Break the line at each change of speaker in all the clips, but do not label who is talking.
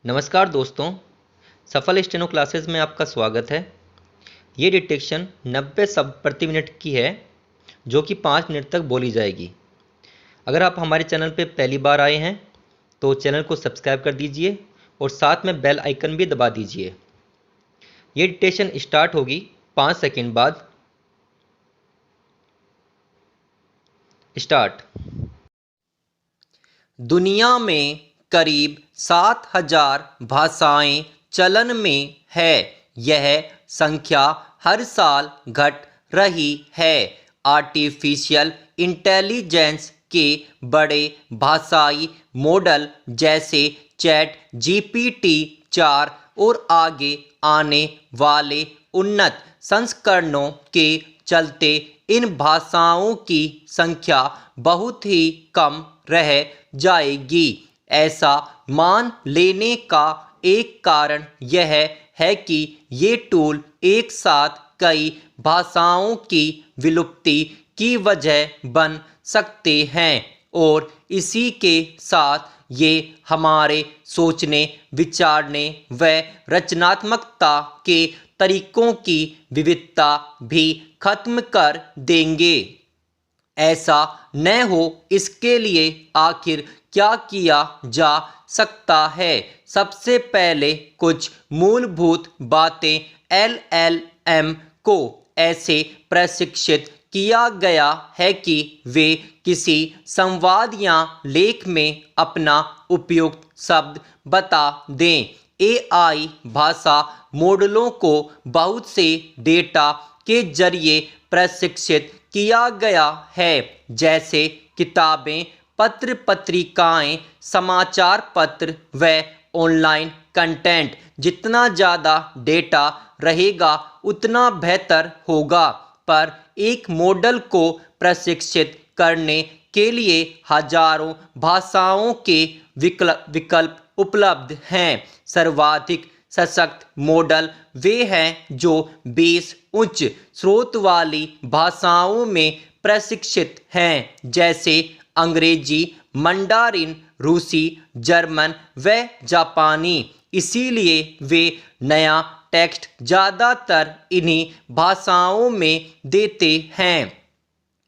नमस्कार दोस्तों, सफल स्टेनो क्लासेस में आपका स्वागत है। ये डिटेक्शन 90 शब्द प्रति मिनट की है जो कि 5 मिनट तक बोली जाएगी। अगर आप हमारे चैनल पे पहली बार आए हैं तो चैनल को सब्सक्राइब कर दीजिए और साथ में बेल आइकन भी दबा दीजिए। ये डिटेक्शन स्टार्ट होगी 5 सेकंड बाद। स्टार्ट। दुनिया में करीब 7,000 भाषाएं चलन में है। यह संख्या हर साल घट रही है। आर्टिफिशियल इंटेलिजेंस के बड़े भाषाई मॉडल जैसे चैट जीपीटी 4 और आगे आने वाले उन्नत संस्करणों के चलते इन भाषाओं की संख्या बहुत ही कम रह जाएगी। ऐसा मान लेने का एक कारण यह है कि ये टूल एक साथ कई भाषाओं की विलुप्ति की वजह बन सकते हैं और इसी के साथ ये हमारे सोचने, विचारने व रचनात्मकता के तरीकों की विविधता भी खत्म कर देंगे। ऐसा न हो इसके लिए आखिर क्या किया जा सकता है? सबसे पहले कुछ मूलभूत बातें। एलएलएम को ऐसे प्रशिक्षित किया गया है कि वे किसी संवाद या लेख में अपना उपयुक्त शब्द बता दें। एआई भाषा मॉडलों को बहुत से डेटा के जरिए प्रशिक्षित किया गया है, जैसे किताबें, पत्र पत्रिकाएं, समाचार पत्र व ऑनलाइन कंटेंट। जितना ज़्यादा डेटा रहेगा उतना बेहतर होगा, पर एक मॉडल को प्रशिक्षित करने के लिए हजारों भाषाओं के विकल्प उपलब्ध हैं। सर्वाधिक सशक्त मॉडल वे हैं जो 20 उच्च स्रोत वाली भाषाओं में प्रशिक्षित हैं, जैसे अंग्रेजी, मंडारिन, रूसी, जर्मन व जापानी। इसीलिए वे नया टेक्स्ट ज़्यादातर इन्हीं भाषाओं में देते हैं।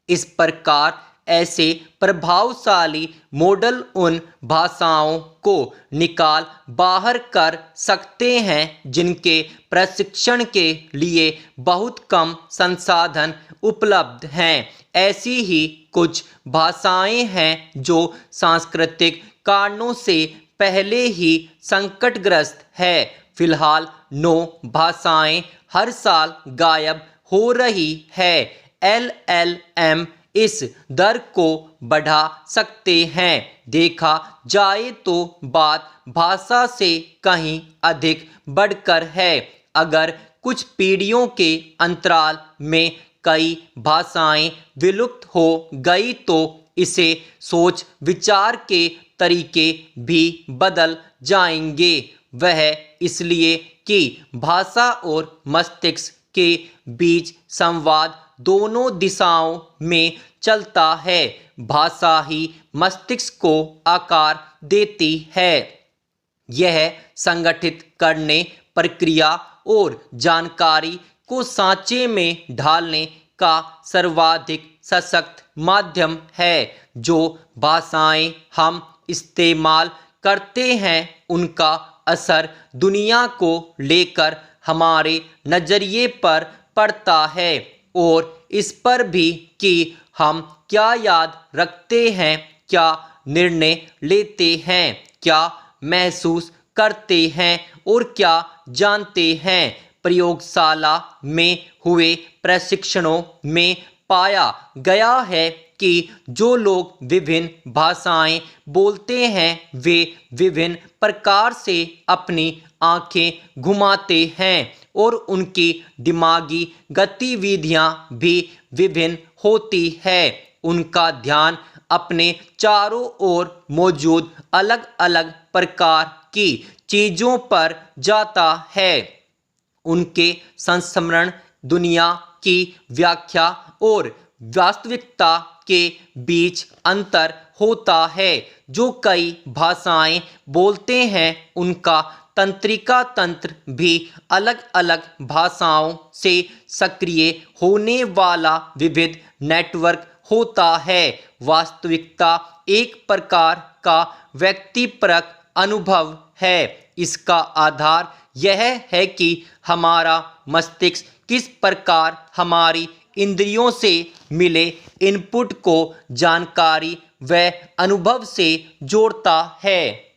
इस प्रकार ऐसे प्रभावशाली मॉडल उन भाषाओं को निकाल बाहर कर सकते हैं जिनके प्रशिक्षण के लिए बहुत कम संसाधन उपलब्ध हैं। ऐसी ही कुछ भाषाएं हैं जो सांस्कृतिक कारणों से पहले ही संकटग्रस्त है। फिलहाल 9 भाषाएं हर साल गायब हो रही है। एलएलएम इस दर को बढ़ा सकते हैं। देखा जाए तो बात भाषा से कहीं अधिक बढ़कर है। अगर कुछ पीढ़ियों के अंतराल में कई भाषाएं विलुप्त हो गई तो इसे सोच विचार के तरीके भी बदल जाएंगे। वह इसलिए कि भाषा और मस्तिष्क के बीच संवाद दोनों दिशाओं में चलता है। भाषा ही मस्तिष्क को आकार देती है। यह संगठित करने, प्रक्रिया और जानकारी को सांचे में ढालने का सर्वाधिक सशक्त माध्यम है। जो भाषाएं हम इस्तेमाल करते हैं उनका असर दुनिया को लेकर हमारे नज़रिए पर पड़ता है और इस पर भी कि हम क्या याद रखते हैं, क्या निर्णय लेते हैं, क्या महसूस करते हैं और क्या जानते हैं। प्रयोगशाला में हुए प्रशिक्षणों में पाया गया है कि जो लोग विभिन्न भाषाएं बोलते हैं वे विभिन्न प्रकार से अपनी आंखें घुमाते हैं और उनकी दिमागी गतिविधियां भी विभिन्न होती है। उनका ध्यान अपने चारों ओर मौजूद अलग अलग प्रकार की चीज़ों पर जाता है। उनके संस्मरण दुनिया की व्याख्या और वास्तविकता के बीच अंतर होता है। जो कई भाषाएं बोलते हैं उनका तंत्रिका तंत्र भी अलग अलग भाषाओं से सक्रिय होने वाला विविध नेटवर्क होता है। वास्तविकता एक प्रकार का व्यक्तिपरक अनुभव है। इसका आधार यह है कि हमारा मस्तिष्क किस प्रकार हमारी इंद्रियों से मिले इनपुट को जानकारी व अनुभव से जोड़ता है।